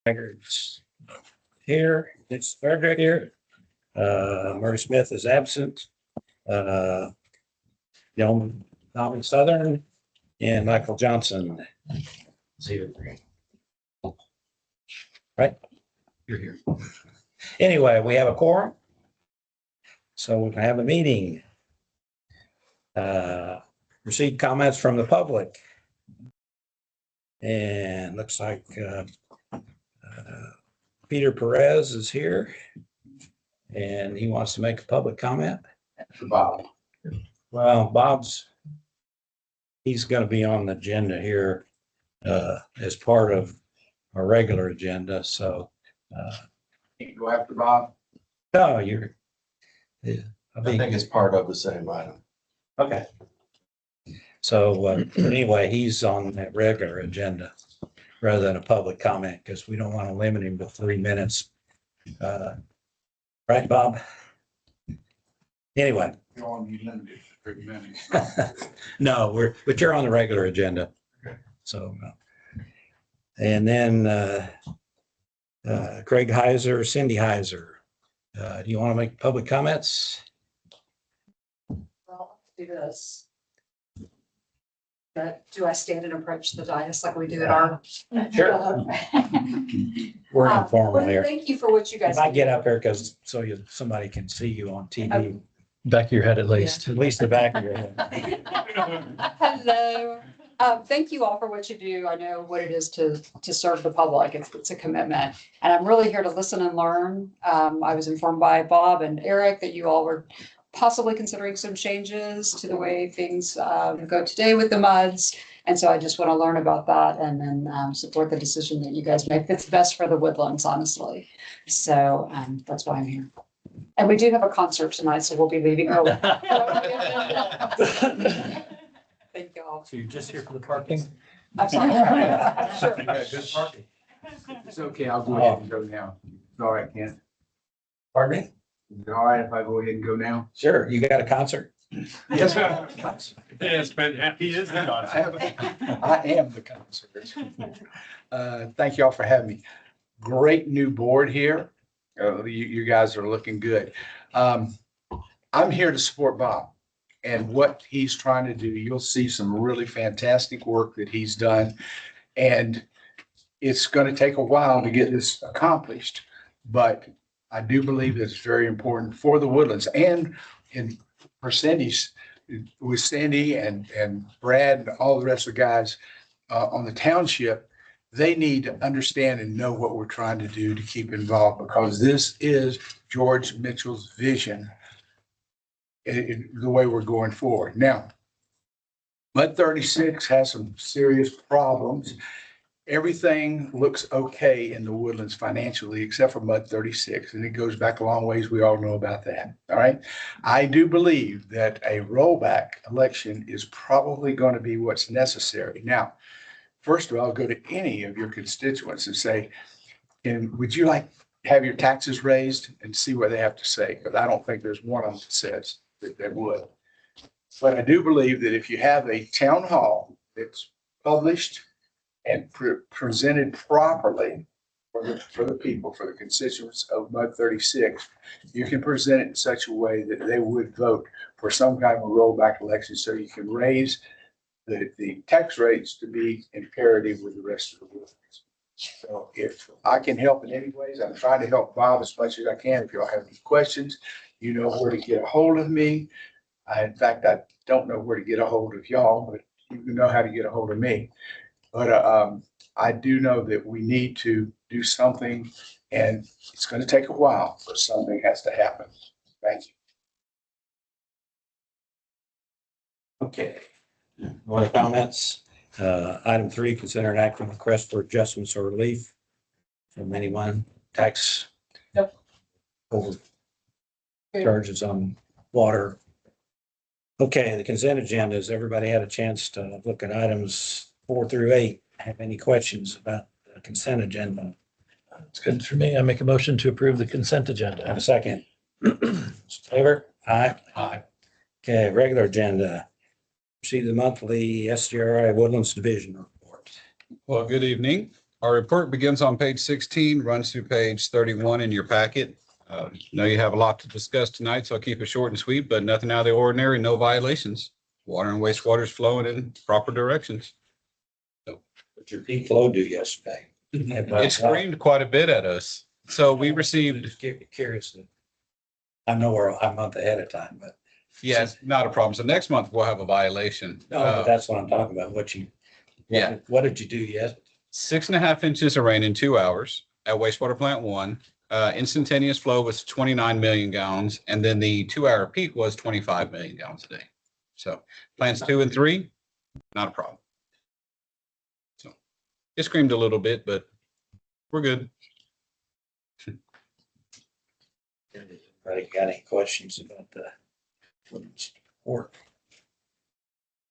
Records here, it's Frederick here. Murray Smith is absent. Dylan Southern and Michael Johnson. is here. Right? You're here. Anyway, we have a quorum. So we can have a meeting. Receive comments from the public. And looks like Peter Perez is here. And he wants to make a public comment. For Bob. Well, he's going to be on the agenda here as part of our regular agenda. So, You can go after Bob. no, you're. Yeah, I think it's part of the same item. okay. So anyway, he's on that regular agenda rather than a public comment because we don't want to limit him to 3 minutes. Right, Bob? Anyway. You don't want to be limited to 3 minutes. No, but you're on the regular agenda. Okay. So, and then Craig Heiser, Cindy Heiser. Do you want to make public comments? Well, do this. But do I stand and approach the dais like we do at our? Sure. We're informal Well, here. Thank you for what you guys. If I do. get up here, because somebody can see you on TV, Back of your head at least. at least the back of your head. Hello. Thank you all for what you do. I know what it is to serve the public. It's a commitment. And I'm really here to listen and learn. I was informed by Bob and Eric that you all were possibly considering some changes to the way things go today with the MUDs. And so I just want to learn about that and then support the decision that you guys make. It's best for the Woodlands, honestly. So that's why I'm here. And we do have a concert tonight, so we'll be leaving early. Thank you all. So you're just here for the parking? I'm sorry. Sure. Yeah, good party. It's okay, I'll go ahead and go now. It's all right, Ken. Pardon me? Is it all right if I go ahead and go now? Sure, you got a concert? Yes. Yes, but he is the I am the concert. Thank y'all for having me. Great new board here. You guys are looking good. I'm here to support Bob and what he's trying to do. You'll see some really fantastic work that he's done. And it's going to take a while to get this accomplished, but I do believe it's very important for the Woodlands and for Cindy's, with Cindy and Brad and all the rest of the guys on the township. They need to understand and know what we're trying to do to keep involved, because this is George Mitchell's vision, the way we're going forward. Now, MUD 36 has some serious problems. Everything looks okay in the Woodlands financially, except for MUD 36, and it goes back a long ways. We all know about that. All right. I do believe that a rollback election is probably going to be what's necessary. Now, first of all, go to any of your constituents and say, would you like to have your taxes raised, and see what they have to say? Because I don't think there's one of them that says that they would. But I do believe that if you have a town hall that's published and presented properly for the people, for the constituents of MUD 36, you can present it in such a way that they would vote for some kind of a rollback election, so you can raise the tax rates to be in parity with the rest of the Woodlands. So if I can help in any ways, I'm trying to help Bob as much as I can. If y'all have any questions, you know where to get a hold of me. In fact, I don't know where to get a hold of y'all, but you know how to get a hold of me. But I do know that we need to do something, and it's going to take a while, but something has to happen. Thank you. Okay. More comments? Item 3, consider an act on request for adjustments or relief from anyone, tax. Nope. Over charges on water. Okay, the consent agenda. Has everybody had a chance to look at items 4 through 8? Have any questions about the consent agenda? It's good for me. I make a motion to approve the consent Have agenda. a second? Favor? Aye. Aye. Okay, regular agenda. See the monthly SGRI Woodlands Division report. Well, good evening. Our report begins on page 16, runs through page 31 in your packet. Know you have a lot to discuss tonight, so I'll keep it short and sweet, but nothing out of the ordinary, no violations. Water and wastewater is flowing in proper directions. What your peak flow do yesterday? It screamed quite a bit at us. So we received, Just curious. I know we're a month ahead of time, but yeah, not a problem. So next month we'll have a violation. no, but that's what I'm talking about. Yeah. What did you do yesterday? 6.5 inches of rain in 2 hours at wastewater plant 1. Instantaneous flow was 29 million gallons, and then the 2-hour peak was 25 million gallons a day. So plants 2 and 3, not a problem. So it screamed a little bit, but we're good. Anybody got any questions about the report?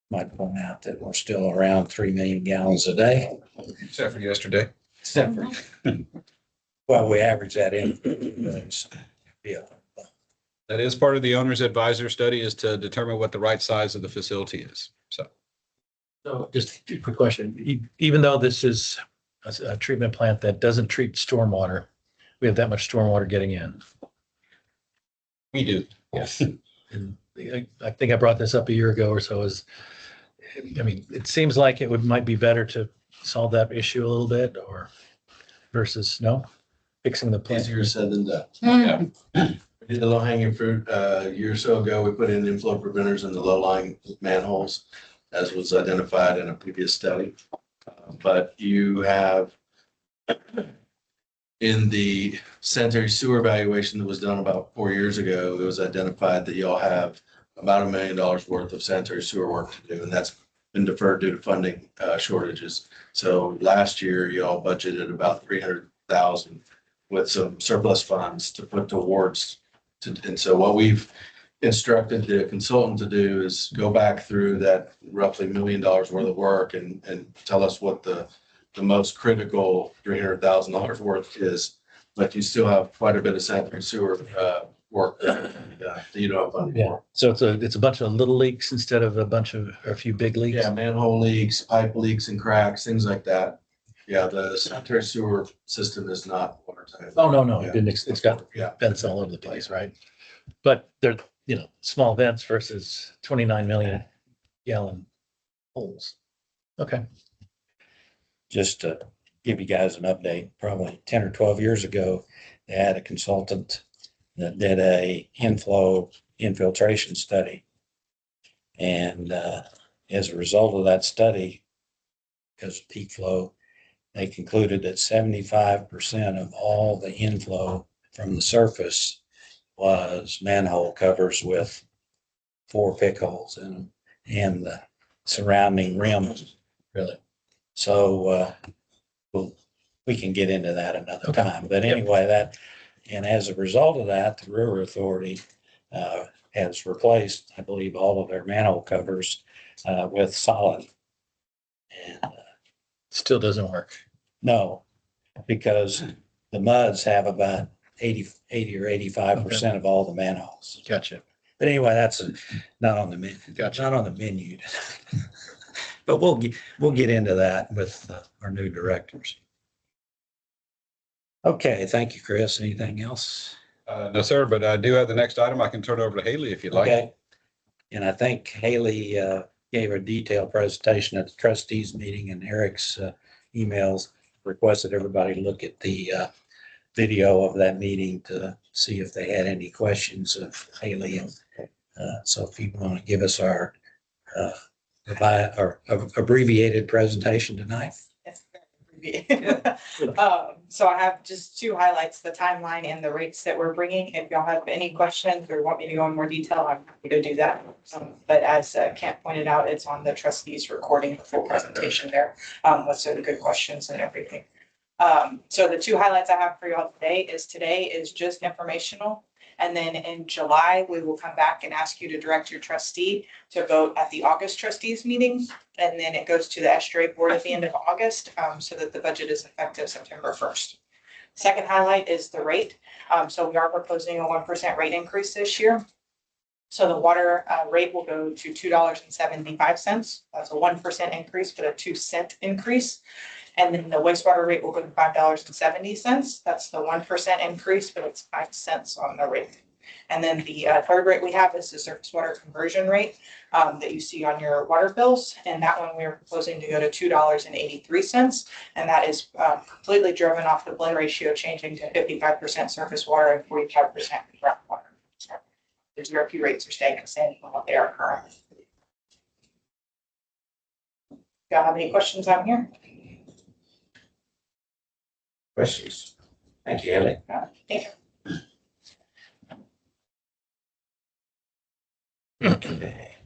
Might point out that we're still around 3 million gallons a day. Except for yesterday. Except for, well, we average that in. Yeah. That is part of the owner's advisor study, is to determine what the right size of the facility is. So So just a quick question. Even though this is a treatment plant that doesn't treat stormwater, we have that much stormwater getting in. we do. Yes. And I think I brought this up a year ago or so I mean, it seems like it might be better to solve that issue a little bit or versus fixing the plant. Easier said than done. Yeah. We did the low hanging fruit a year or so ago. We put in inflow preventers in the low lying manholes, as was identified in a previous study. But you have in the sanitary sewer evaluation that was done about 4 years ago, it was identified that y'all have about $1 million worth of sanitary sewer work to do, and that's been deferred due to funding shortages. So last year, y'all budgeted about 300,000 with some surplus funds to put towards. And so what we've instructed the consultant to do is go back through that roughly $1 million worth of work and tell us what the most critical $300,000 worth is. But you still have quite a bit of sanitary sewer work that you don't have funding Yeah. for. So it's a bunch of little leaks instead of a few big leaks. Yeah, manhole leaks, pipe leaks and cracks, things like that. Yeah, the sanitary sewer system is not watertight. Oh, no, Yeah. it didn't. It's got Yeah. vents all over the place, right? But they're, small vents versus 29 million gallon holes. Okay. Just to give you guys an update, probably 10 or 12 years ago, they had a consultant that did a infiltration study. And as a result of that study, because of peak flow, they concluded that 75% of all the inflow from the surface was manhole covers with 4 pick holes in them and the surrounding rims. Really? So we can get into that another Okay. time. But Yep. anyway, and as a result of that, the River Authority has replaced, I believe, all of their manhole covers with solid. And Still doesn't work. no, because the muds have about 80 or 85% of all the manholes. Gotcha. But anyway, that's not on the menu. Gotcha. Not on the menu. But we'll get into that with our new directors. Okay, thank you, Chris. Anything else? No, sir, but I do have the next item. I can turn it over to Haley if you'd like. Okay. And I think Haley gave a detailed presentation at the trustees meeting, and Eric's emails requested everybody to look at the video of that meeting to see if they had any questions of Haley. And so if you want to give us our abbreviated presentation tonight. Yes, so I have just 2 highlights, the timeline and the rates that we're bringing. If y'all have any questions or want me to go in more detail, I'm happy to do that. But as Kent pointed out, it's on the trustees recording the full presentation there with some good questions and everything. So the 2 highlights I have for y'all today is just informational. And then in July, we will come back and ask you to direct your trustee to vote at the August trustees meeting. And then it goes to the SRA board at the end of August, so that the budget is effective September 1st. Second highlight is the rate. So we are proposing a 1% rate increase this year. So the water rate will go to $2.75. That's a 1% increase, but a 2-cent increase. And then the wastewater rate will go to $5.70. That's the 1% increase, but it's 5 cents on the rate. And then the third rate we have is the surface water conversion rate that you see on your water bills. And that one we're proposing to go to $2.83. And that is completely driven off the blend ratio changing to 55% surface water and 45% groundwater. So the GRP rates are staying the same from what they are currently. Y'all have any questions on here? Questions? Thank you, Haley. Thank you. Okay.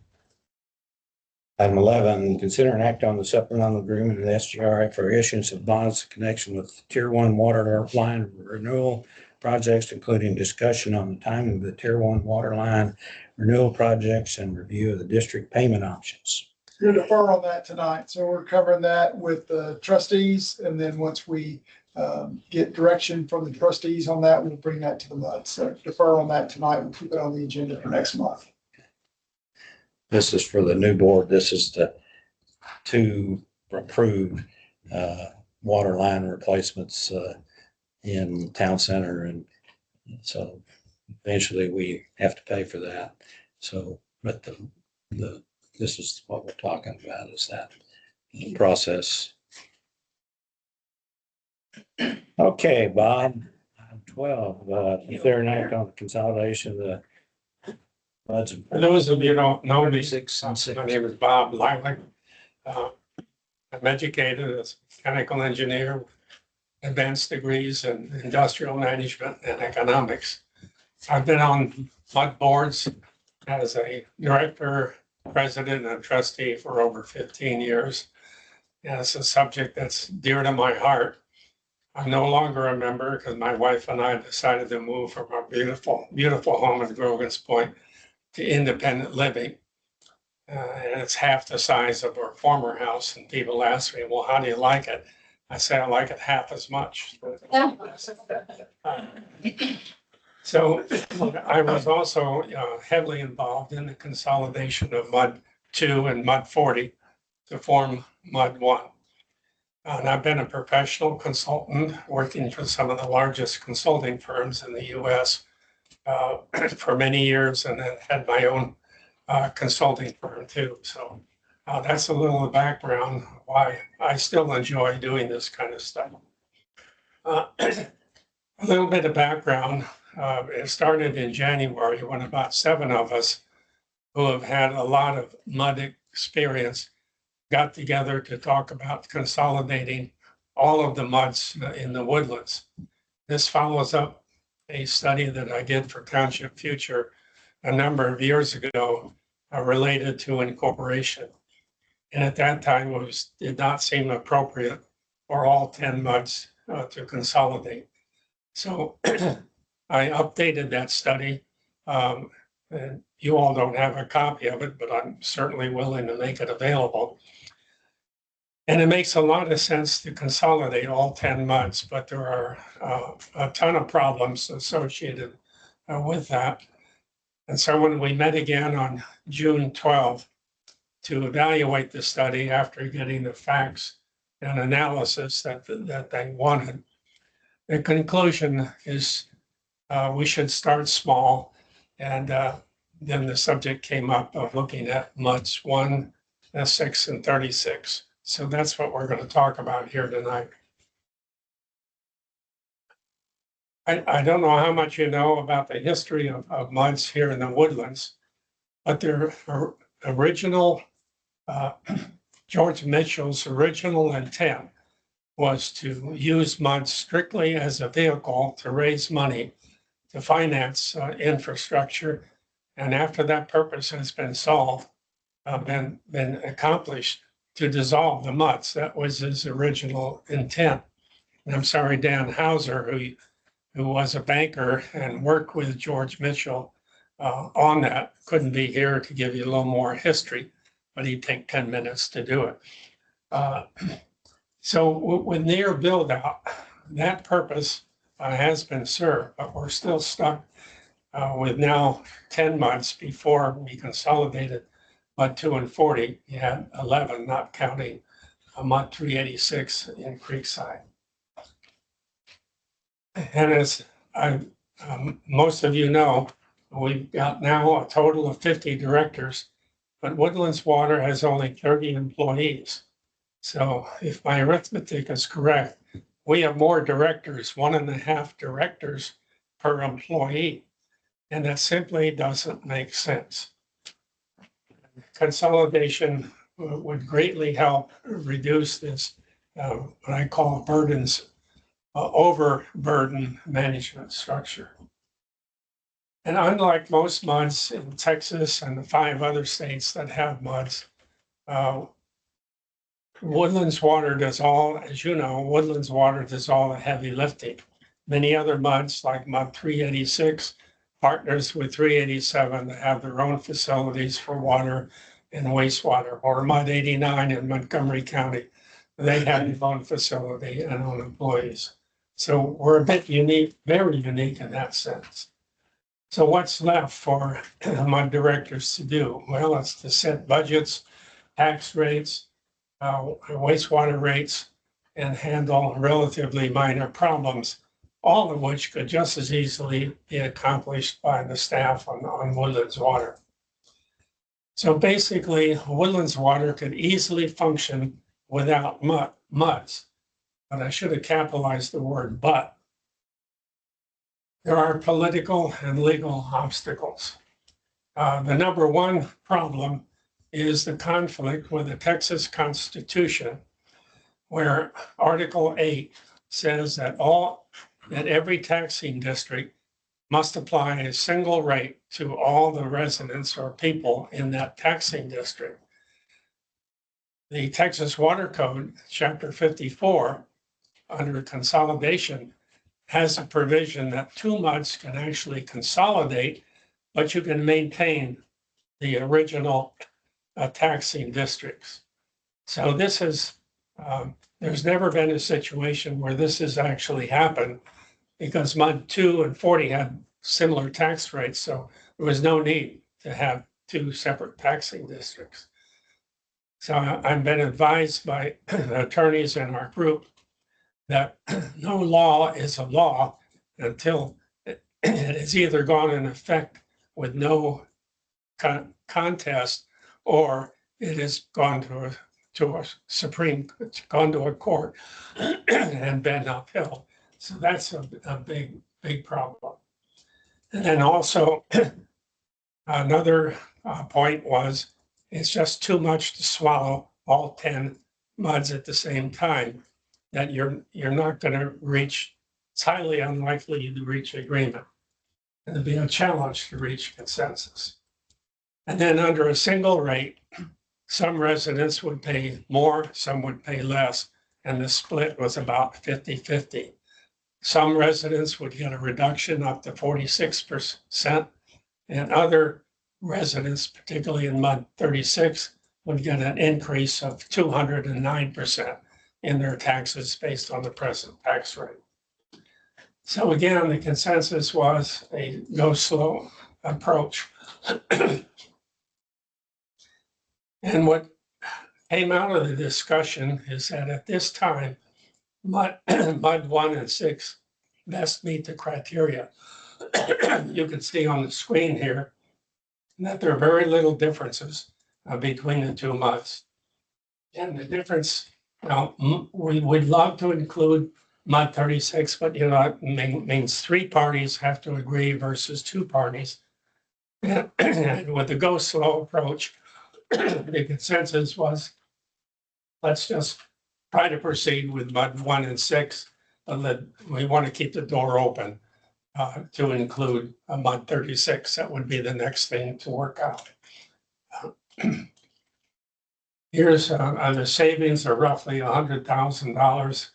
Item 11, consider an act on the supplemental agreement with SGRA for issuance of bonds in connection with Tier 1 water line renewal projects, including discussion on the timing of the Tier 1 water line renewal projects and review of the district payment options. You're defer on that tonight, so we're covering that with the trustees, and then once we get direction from the trustees on that, we'll bring that to the MUD. So defer on that tonight, we'll keep it on the agenda for next month. This is for the new board. This is the two approved water line replacements in town center. And so eventually we have to pay for that. So, but this is what we're talking about, is that process. Okay, Bob, item 12, is there an act on the consolidation of the floods? For those of you who don't know me, 6 and 6. my name is Bob Lilac. I'm educated as a mechanical engineer, advanced degrees in industrial management and economics. I've been on MUD boards as a director, president, and trustee for over 15 years. And it's a subject that's dear to my heart. I'm no longer a member because my wife and I decided to move from our beautiful, beautiful home in Grogan's Point to independent living. And it's half the size of our former house. And people ask me, well, how do you like it? I say, I like it half as much. So I was also heavily involved in the consolidation of MUD 2 and MUD 40 to form MUD 1. And I've been a professional consultant working for some of the largest consulting firms in the US for many years, and then had my own consulting firm too. So that's a little background why I still enjoy doing this kind of stuff. A little bit of background. It started in January when about 7 of us who have had a lot of MUD experience got together to talk about consolidating all of the MUDs in the woodlands. This follows up a study that I did for Township Future a number of years ago related to incorporation. And at that time, it did not seem appropriate for all 10 MUDs to consolidate. So I updated that study. And you all don't have a copy of it, but I'm certainly willing to make it available. And it makes a lot of sense to consolidate all 10 MUDs, but there are a ton of problems associated with that. And so when we met again on June 12th to evaluate the study after getting the facts and analysis that they wanted, the conclusion is we should start small. And then the subject came up of looking at MUDs 1, 6, and 36. So that's what we're going to talk about here tonight. I don't know how much you know about the history of MUDs here in the woodlands, but their original, George Mitchell's original intent was to use MUDs strictly as a vehicle to raise money to finance infrastructure. And after that purpose has been solved, been accomplished, to dissolve the MUDs. That was his original intent. And I'm sorry, Dan Hauser, who was a banker and worked with George Mitchell on that, couldn't be here to give you a little more history, but he'd take 10 minutes to do it. So with near build out, that purpose has been served, but we're still stuck with now 10 MUDs before we consolidated MUD 2 and 40. You had 11, not counting mud 386 in Creekside. And as most of you know, we've got now a total of 50 directors, but Woodlands Water has only 30 employees. So if my arithmetic is correct, we have more directors, 1.5 directors per employee. And that simply doesn't make sense. Consolidation would greatly help reduce this, what I call burdens, overburden management structure. And unlike most MUDs in Texas and the 5 other states that have MUDs, Woodlands Water does all, as you know, Woodlands Water does all the heavy lifting. Many other MUDs like MUD 386 partners with 387 that have their own facilities for water and wastewater, or MUD 89 in Montgomery County. They have their own facility and own employees. So we're a bit unique, very unique in that sense. So what's left for MUD directors to do? Well, it's to set budgets, tax rates, wastewater rates, and handle relatively minor problems, all of which could just as easily be accomplished by the staff on Woodlands Water. So basically, Woodlands Water could easily function without MUDs, but I should have capitalized the word but. There are political and legal obstacles. The number one problem is the conflict with the Texas Constitution, where Article 8 says that every taxing district must apply a single rate to all the residents or people in that taxing district. The Texas Water Code, Chapter 54, under consolidation, has a provision that 2 MUDs can actually consolidate, but you can maintain the original taxing districts. So this is, there's never been a situation where this has actually happened, because MUD 2 and 40 had similar tax rates, so there was no need to have 2 separate taxing districts. So I've been advised by attorneys in our group that no law is a law until it has either gone in effect with no contest, or it has gone to a court and been upheld. So that's a big problem. And then also another point was, it's just too much to swallow all 10 MUDs at the same time, that you're not going to reach, it's highly unlikely to reach agreement. And it'd be a challenge to reach consensus. And then under a single rate, some residents would pay more, some would pay less, and the split was about 50-50. Some residents would get a reduction up to 46%, and other residents, particularly in MUD 36, would get an increase of 209% in their taxes based on the present tax rate. So again, the consensus was a go slow approach. And what came out of the discussion is that at this time, MUD 1 and 6 best meet the criteria. You can see on the screen here that there are very little differences between the 2 MUDs. And the difference, now, we'd love to include MUD 36, but you know, it means 3 parties have to agree versus 2 parties. And with the go slow approach, the consensus was, let's just try to proceed with MUD 1 and 6, and we want to keep the door open to include a MUD 36. That would be the next thing to work out. Here's the savings are roughly $100,000.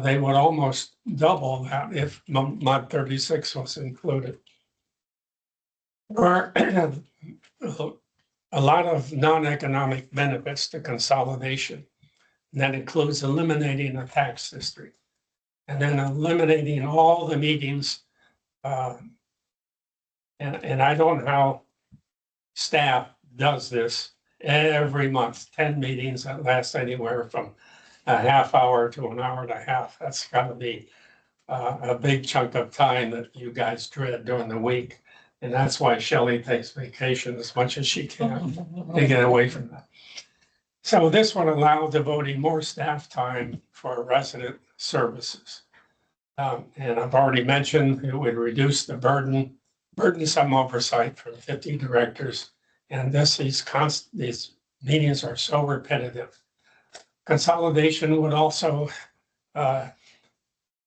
They would almost double that if MUD 36 was included. There are a lot of non-economic benefits to consolidation. And that includes eliminating a tax district and then eliminating all the meetings. And I don't know how staff does this, every month, 10 meetings that last anywhere from a half hour to an hour and a half. That's gotta be a big chunk of time that you guys dread during the week. And that's why Shelley takes vacation as much as she can to get away from that. So this would allow devoting more staff time for resident services. And I've already mentioned it would reduce the burdensome oversight from 50 directors. And these meetings are so repetitive. Consolidation would also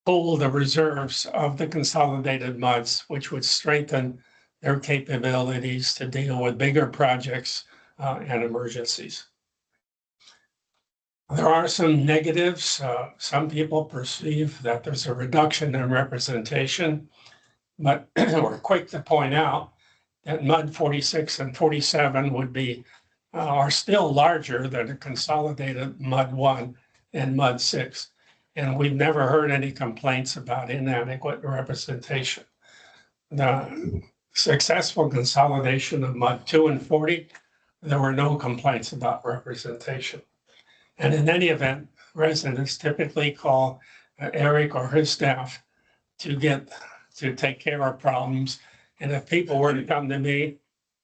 pool the reserves of the consolidated MUDs, which would strengthen their capabilities to deal with bigger projects and emergencies. There are some negatives. Some people perceive that there's a reduction in representation, but we're quick to point out that MUD 46 and 47 would be are still larger than a consolidated MUD 1 and MUD 6. And we've never heard any complaints about inadequate representation. The successful consolidation of MUD 2 and 40, there were no complaints about representation. And in any event, residents typically call Eric or his staff to take care of problems. And if people were to come to me,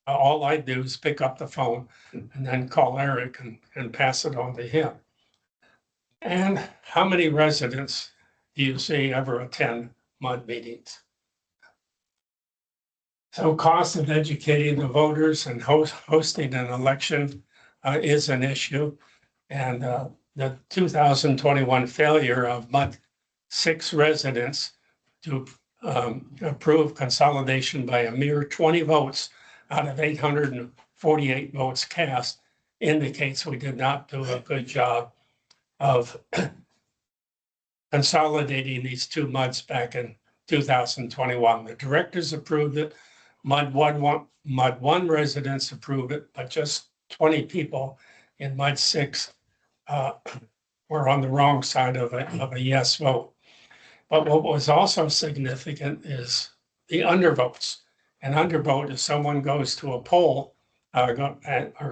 all I do is pick up the phone and then call Eric and pass it on to him. And how many residents do you see ever attend MUD meetings? So cost of educating the voters and hosting an election is an issue. And the 2021 failure of MUD 6 residents to approve consolidation by a mere 20 votes out of 848 votes cast indicates we did not do a good job of consolidating these two MUDs back in 2021. The directors approved it. MUD 1 residents approved it, but just 20 people in MUD 6 were on the wrong side of a yes vote. But what was also significant is the undervotes. An undervote is someone goes to a poll or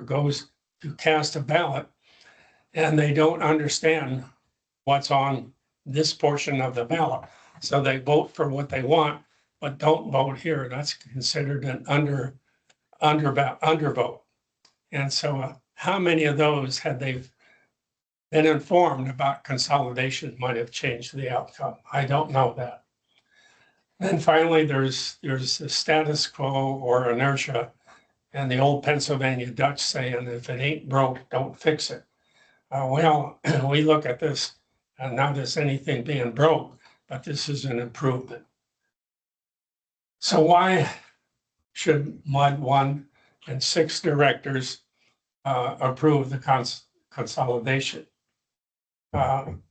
goes to cast a ballot and they don't understand what's on this portion of the ballot. So they vote for what they want, but don't vote here. That's considered an undervote. And so how many of those, had they been informed about consolidation, might have changed the outcome? I don't know that. And finally, there's the status quo or inertia, and the old Pennsylvania Dutch saying, if it ain't broke, don't fix it. Well, we look at this not as anything being broke, but this is an improvement. So why should MUD 1 and 6 directors approve the consolidation?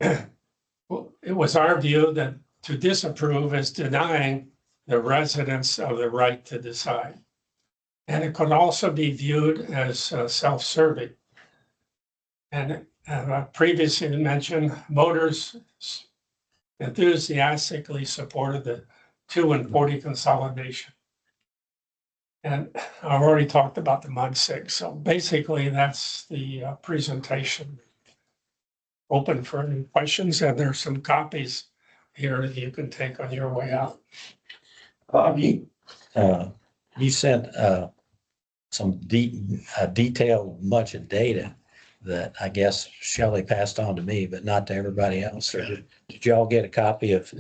It was our view that to disapprove is denying the residents of the right to decide. And it could also be viewed as self-serving. And I previously mentioned voters enthusiastically supported the 2 and 40 consolidation. And I've already talked about the MUD 6. So basically that's the presentation. Open for any questions, and there's some copies here that you can take on your way out. Bob, you sent some detailed bunch of data that I guess Shelley passed on to me, but not to everybody else. Or did y'all get a copy of?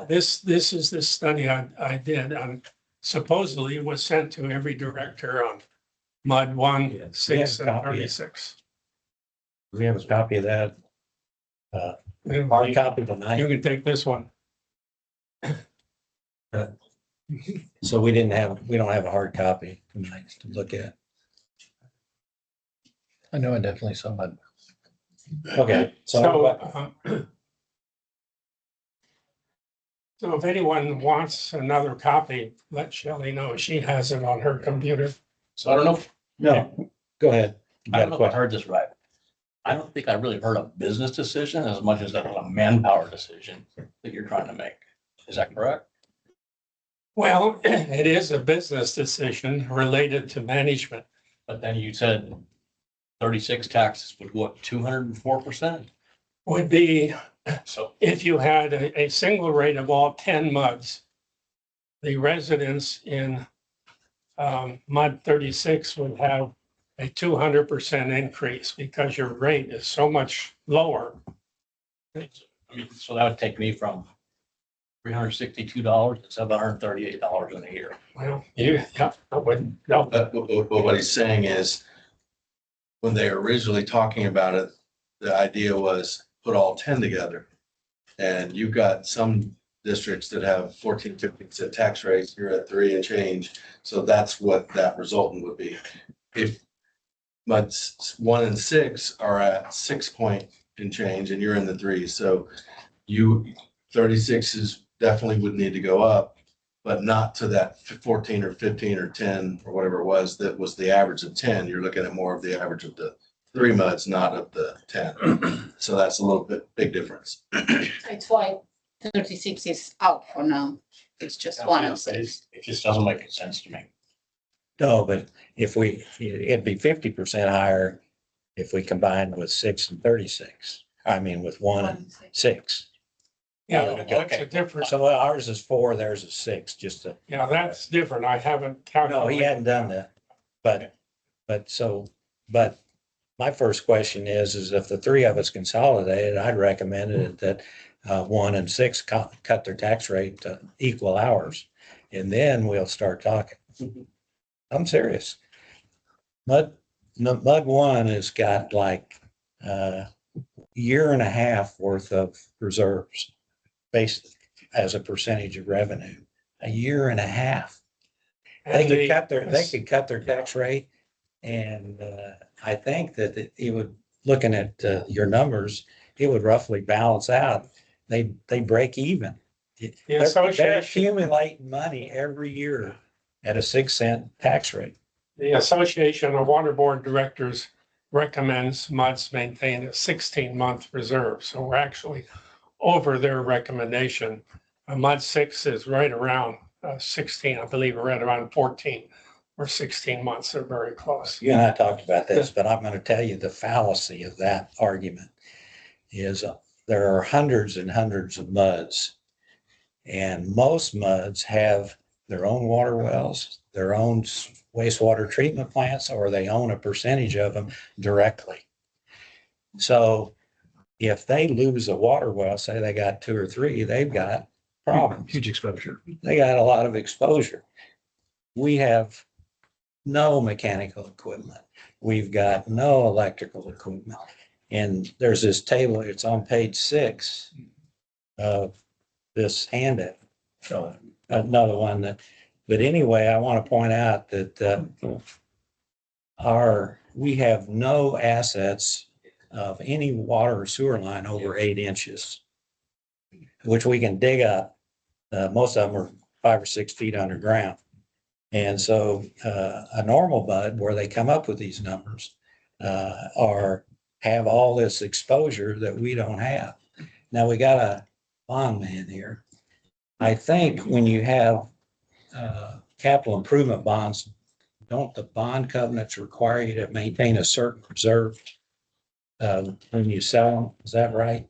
This is the study I did on, supposedly it was sent to every director on MUD 1, 6, and 36. We have a copy of that. Hard copy tonight. You can take this one. So we don't have a hard copy tonight to look at. I know I definitely saw it. Okay, So if anyone wants another copy, let Shelley know. She has it on her computer. So I don't know, no, go ahead. You I got don't a know if I question? heard this right. I don't think I really heard a business decision as much as a manpower decision that you're trying to make. Is that correct? Well, it is a business decision related to management. But then you said 36 taxes would go up 204%. Would be, So if you had a single rate of all 10 MUDs, the residents in MUD 36 would have a 200% increase because your rate is so much lower. I mean, so that would take me from $362 to $738 in a year. Well, yeah, I wouldn't, no, But what he's saying is, when they were originally talking about it, the idea was put all 10 together. And you've got some districts that have 14, 15% tax rates, you're at 3 and change. So that's what that resultant would be. If MUDs 1 and 6 are at 6 point and change and you're in the 3s, so you 36 is definitely would need to go up, but not to that 14 or 15 or 10 or whatever it was, that was the average of 10. You're looking at more of the average of the 3 MUDs, not of the 10. So that's a little bit big difference. It's why 36 is out for now. It's just one and six. It just doesn't make sense to me. No, but if we, it'd be 50% higher if we combined with 6 and 36. I mean, with 1 and 6. yeah, that's a difference. So ours is 4, theirs is 6, just to, Yeah, that's different. I haven't no, calculated. he hadn't done that. But my first question is if the 3 of us consolidated, I'd recommend it that 1 and 6 cut their tax rate to equal ours. And then we'll start talking. I'm serious. MUD 1 has got like a year and a half worth of reserves based as a percentage of revenue. A year and a half. They could cut their tax rate. And I think that it would, looking at your numbers, it would roughly balance out. They break even. The They're association, accumulating money every year at a 6-cent tax rate. the Association of Water Board Directors recommends MUDs maintain a 16-month reserve. So we're actually over their recommendation. MUD 6 is right around 16, I believe, right around 14 or 16 months. They're very close. You and I talked about this, but I'm going to tell you the fallacy of that argument is there are hundreds and hundreds of MUDs, and most MUDs have their own water wells, their own wastewater treatment plants, or they own a percentage of them directly. So if they lose a water well, say they got 2 or 3, they've got problems. Huge exposure. They got a lot of exposure. We have no mechanical equipment. We've got no electrical equipment. And there's this table, it's on page 6 of this handout. So another one that, but anyway, I want to point out that we have no assets of any water or sewer line over 8 inches, which we can dig up. Most of them are 5 or 6 feet underground. And so a normal MUD where they come up with these numbers have all this exposure that we don't have. Now we got a bond man here. I think when you have capital improvement bonds, don't the bond covenants require you to maintain a certain reserve when you sell them? Is that right?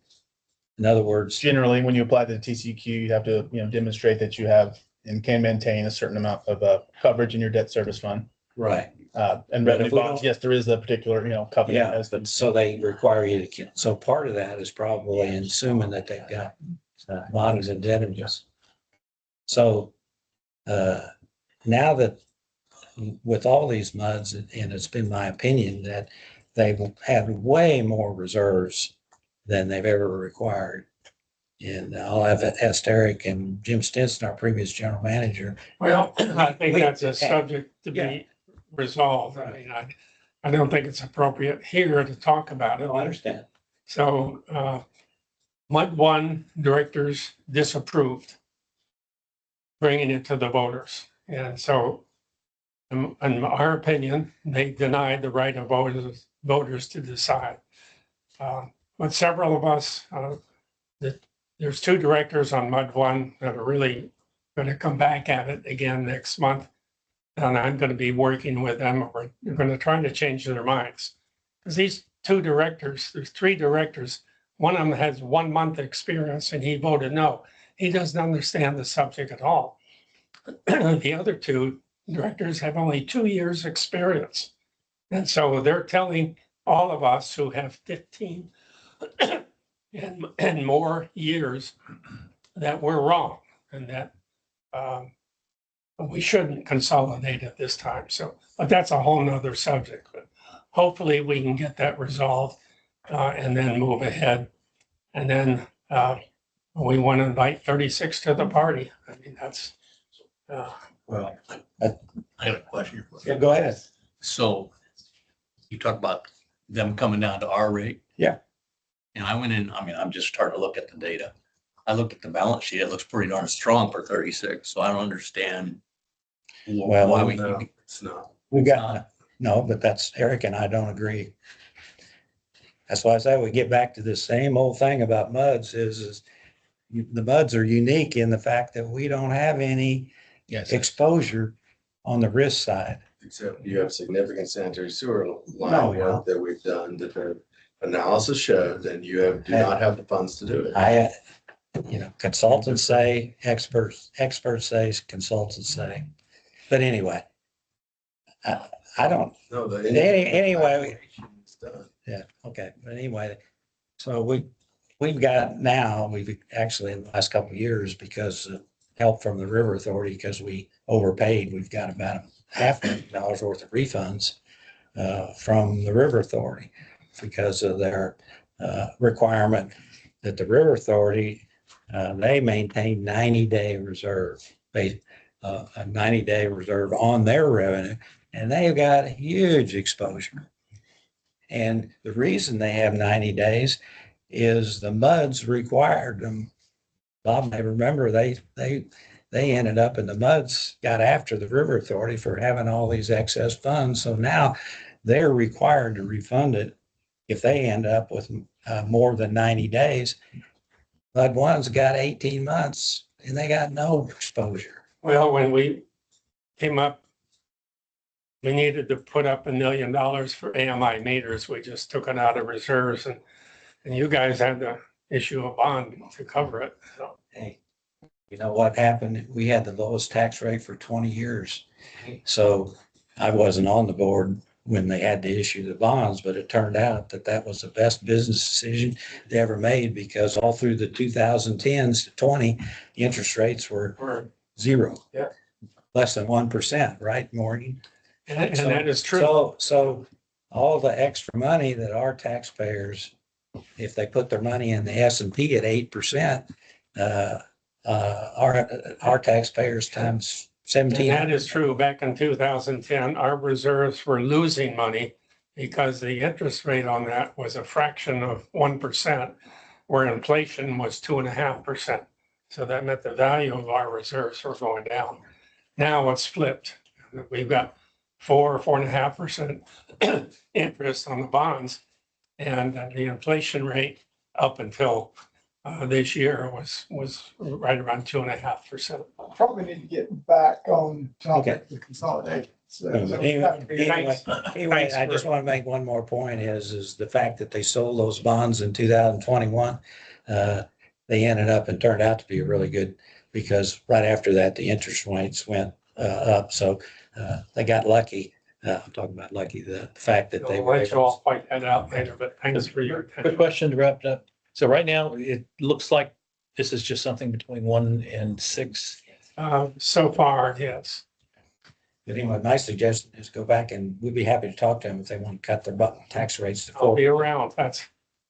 In other words, Generally, when you apply to the TCQ, you have to, demonstrate that you have and can maintain a certain amount of coverage in your debt service fund. right. And But revenue if we bonds, don't- yes, there is a particular, covenant as the. So they require you to, so part of that is probably assuming that they've got bonds and indebtedness. So now that with all these MUDs, and it's been my opinion that they've had way more reserves than they've ever required. And I'll have asked Eric and Jim Stinson, our previous general manager. Well, I think that's a Okay. subject to be resolved. I mean, I don't think it's appropriate here to talk about it. I understand. So MUD 1 directors disapproved bringing it to the voters. And so in our opinion, they denied the right of voters to decide. But several of us, there's 2 directors on MUD 1 that are really going to come back at it again next month. And I'm going to be working with them. We're going to try to change their minds. because these two directors, there's three directors. One of them has 1 month experience and he voted no. He doesn't understand the subject at all. The other two directors have only 2 years' experience. And so they're telling all of us who have 15 and more years that we're wrong and that we shouldn't consolidate at this time. So, but that's a whole nother subject. But hopefully we can get that resolved and then move ahead. And then we want to invite 36 to the party. I mean, that's. Well, I got a question. Yeah, go ahead. So you talk about them coming down to our rate. Yeah. And I went in, I mean, I'm just starting to look at the data. I looked at the balance sheet. It looks pretty darn strong for 36. So I don't understand Well, why we. No, it's not. We got, no, but that's, Eric and I don't agree. That's why I say we get back to this same old thing about MUDs is the MUDs are unique in the fact that we don't have any Yes. exposure on the risk side. Except you have significant sanitary sewer No, line we don't. work that we've done that the analysis showed, and do not have the funds to do it. I, consultants say, experts say, consultants say. But anyway, I don't, No, the. Anyway. It's done. yeah, okay, but anyway, so we've actually in the last couple of years, because of help from the River Authority, because we overpaid, we've got about $500,000 worth of refunds from the River Authority because of their requirement that the River Authority, they maintain 90-day reserve, a 90-day reserve on their revenue, and they've got huge exposure. And the reason they have 90 days is the MUDs required them. Bob may remember they ended up in the MUDs, got after the River Authority for having all these excess funds. So now they're required to refund it if they end up with more than 90 days. MUD one's got 18 months and they got no exposure. Well, when we came up, we needed to put up $1 million for AMI meters. We just took it out of reserves and you guys had to issue a bond to cover it. So Hey, you know what happened? We had the lowest tax rate for 20 years. So I wasn't on the board when they had to issue the bonds, but it turned out that that was the best business decision they ever made, because all through the 2010s to 20, interest rates were zero. Yeah. Less than 1%, right, Morgan? and that is true. So all the extra money that our taxpayers, if they put their money in the S&P at 8%, our taxpayers times And 17. that is true. Back in 2010, our reserves were losing money because the interest rate on that was a fraction of 1%, where inflation was 2.5%. So that meant the value of our reserves were going down. Now it's flipped. We've got 4.5% interest on the bonds, and the inflation rate up until this year was right around 2.5%. Probably need to get back on Okay. topic, the consolidation. So Anyway, I just want to make one more point is the fact that they sold those bonds in 2021. They ended up and turned out to be really good, because right after that, the interest rates went up. So they got lucky. I'm talking about lucky, the fact that they I'll were let you able. all fight that out later, but thanks for your Quick attention. question to wrap it up. So right now, it looks like this is just something between 1 and 6. So far, yes. But anyway, my suggestion is go back and we'd be happy to talk to them if they want to cut their tax rates to I'll 4. be around. That's.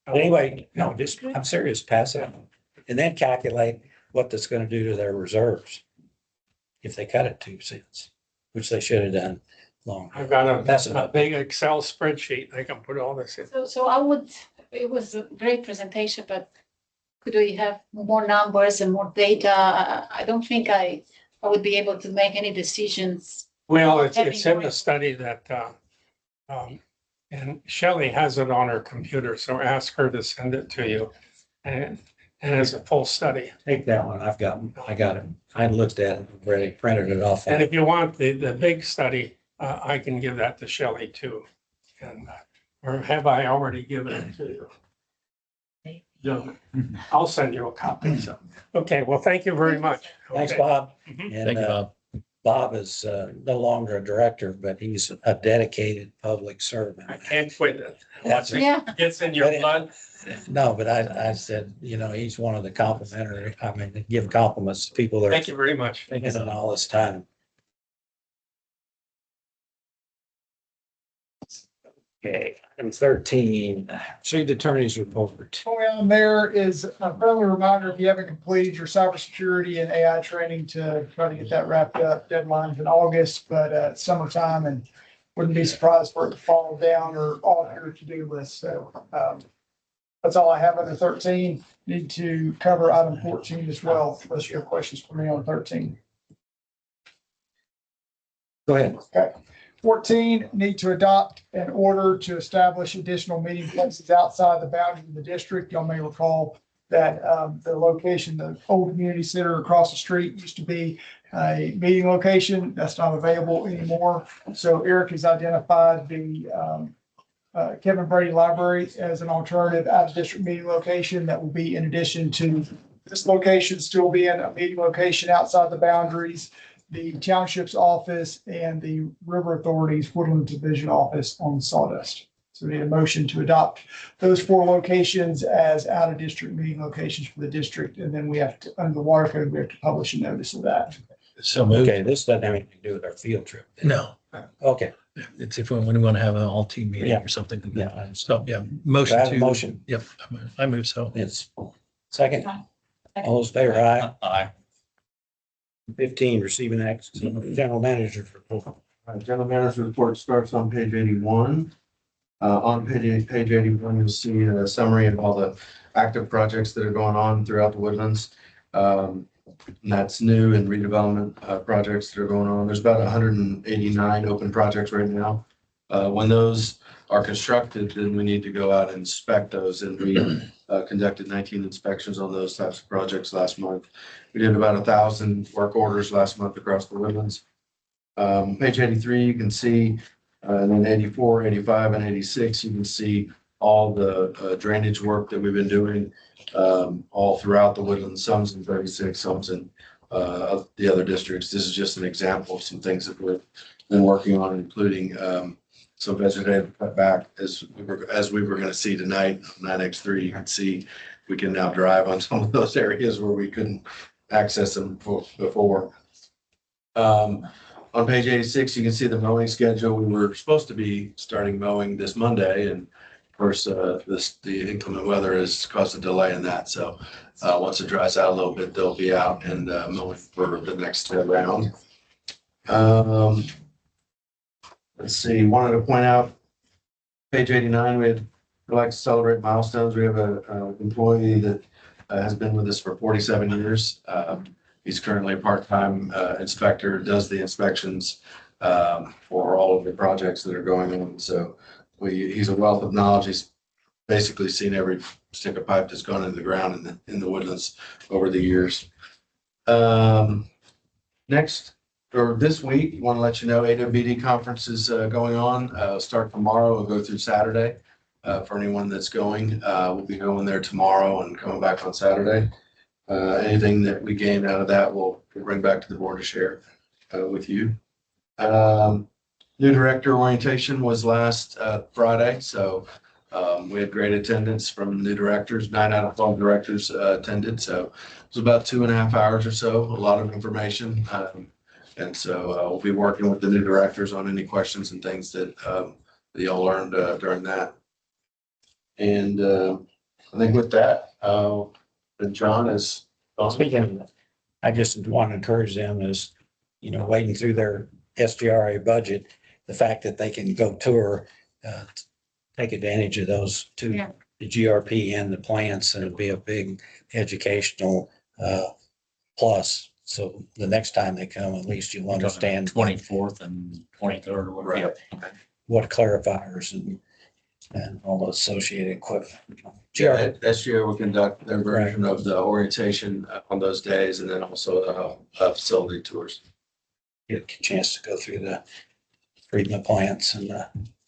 Anyway, no, just, I'm serious, pass it. And then calculate what that's going to do to their reserves if they cut it 2 cents, which they should have done long. I've got That's a enough. big Excel spreadsheet. I can put all this in. So it was a great presentation, but could we have more numbers and more data? I don't think I would be able to make any decisions. Well, it's in Having- the study that, and Shelley has it on her computer, so ask her to send it to you. And it's a full study. Take that one. I got it. I looked at it, already printed it off. And if you want the big study, I can give that to Shelley too. And Or have I already given it to you? No, I'll send you a copy. So, okay, well, thank you very much. Thanks, Okay. Bob. Mhm. And, Thank you, Bob. Bob is no longer a director, but he's a dedicated public servant. I can't quit it. That's Once it. it gets in your blood, No, but I said, you know, he's one of the complimentary, I mean, give compliments to people that thank you very much. are in all this time. Okay, item 13, city attorney's report. Going on there is a friendly reminder, if you haven't completed your cybersecurity and AI training, to try to get that wrapped up. Deadline's in August, but summertime, and wouldn't be surprised for it to fall down or off your to-do list. So that's all I have under 13. Need to cover item 14 as well, unless you have questions for me on 13. Go ahead. 14, need to adopt an order to establish additional meeting places outside the boundaries of the district. Y'all may recall that the location, the old community center across the street used to be a meeting location. That's not available anymore. So Eric has identified the Kevin Brady Library as an alternative out-of-district meeting location that will be in addition to this location still being a meeting location outside the boundaries, the township's office, and the River Authority's Woodland Division office on Sawdust. So we need a motion to adopt those 4 locations as out-of-district meeting locations for the district. And then we have to, under the water code, we have to publish a notice of that. So moved. Okay, this doesn't have anything to do with our field trip. No, Okay, it's if when we want to have an all team meeting Yeah. or something. yeah, So, yeah, I motion have a to. motion. Yep, I move so. It's second. All those in favor, aye. Aye. 15, receiving acts, general manager's report. General manager's report starts on page 81. On page 81, you'll see a summary of all the active projects that are going on throughout the Woodlands. And that's new and redevelopment projects that are going on. There's about 189 open projects right now. When those are constructed, then we need to go out and inspect those, and we conducted 19 inspections on those types of projects last month. We did about 1,000 work orders last month across the Woodlands. Page 83, you can see, and then 84, 85, and 86, you can see all the drainage work that we've been doing all throughout the Woodlands. Some's in 36, some's in the other districts. This is just an example of some things that we've been working on, including some vegetative cutback, as we were going to see tonight on 9X3. You can see we can now drive on some of those areas where we couldn't access them before. On page 86, you can see the mowing schedule. We were supposed to be starting mowing this Monday, and of course, the inclement weather has caused a delay in that. So once it dries out a little bit, they'll be out and mowing for the next round. Let's see, wanted to point out, page 89, we'd like to celebrate milestones. We have an employee that has been with us for 47 years. He's currently a part-time inspector, does the inspections for all of the projects that are going on. So he's a wealth of knowledge. He's basically seen every stick of pipe that's gone into the ground in the Woodlands over the years. Next, or this week, want to let you know, AWBD conference is going on. Start tomorrow and go through Saturday. For anyone that's going, we'll be going there tomorrow and coming back on Saturday. Anything that we gain out of that, we'll bring back to the board to share with you. New director orientation was last Friday, so we had great attendance from new directors. 9 out of 12 directors attended, so it was about 2.5 hours or so, a lot of information. And so we'll be working with the new directors on any questions and things that y'all learned during that. And I think with that, and John is. Speaking, I just want to encourage them as, you know, wading through their SDRA budget, the fact that they can go tour, take advantage of those two, Yeah. the GRP and the plants, and it'll be a big educational plus. So the next time they come, at least you'll understand 24th and 23rd or whatever. what clarifiers and all the associated equipment. Yeah, SGO will conduct their version of the orientation on those days, and then also facility tours. Get a chance to go through the treatment plants and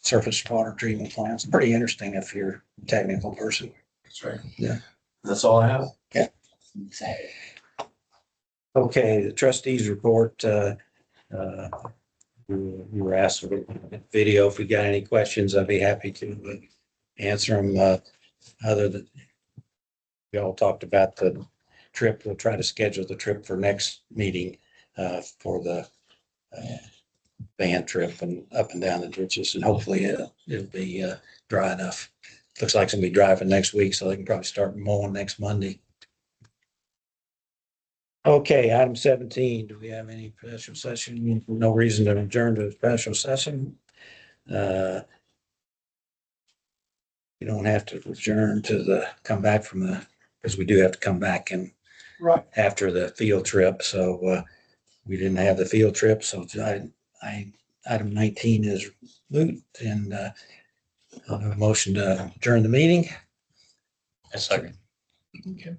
surface water treatment plants. Pretty interesting if you're a technical person. That's right. Yeah. That's all I have. Okay, the trustees report, we were asked for a video. If we got any questions, I'd be happy to answer them. Other than, we all talked about the trip. We'll try to schedule the trip for next meeting for the van trip and up and down the ditches, and hopefully it'll be dry enough. Looks like it's gonna be dry for next week, so they can probably start mowing next Monday. Okay, item 17, do we have any special session? No reason to adjourn to a special session. You don't have to adjourn to come back from because we do have to come back and Right. after the field trip, so we didn't have the field trip, so item 19 is moot, and I'll have a motion to adjourn the meeting. A second. Okay.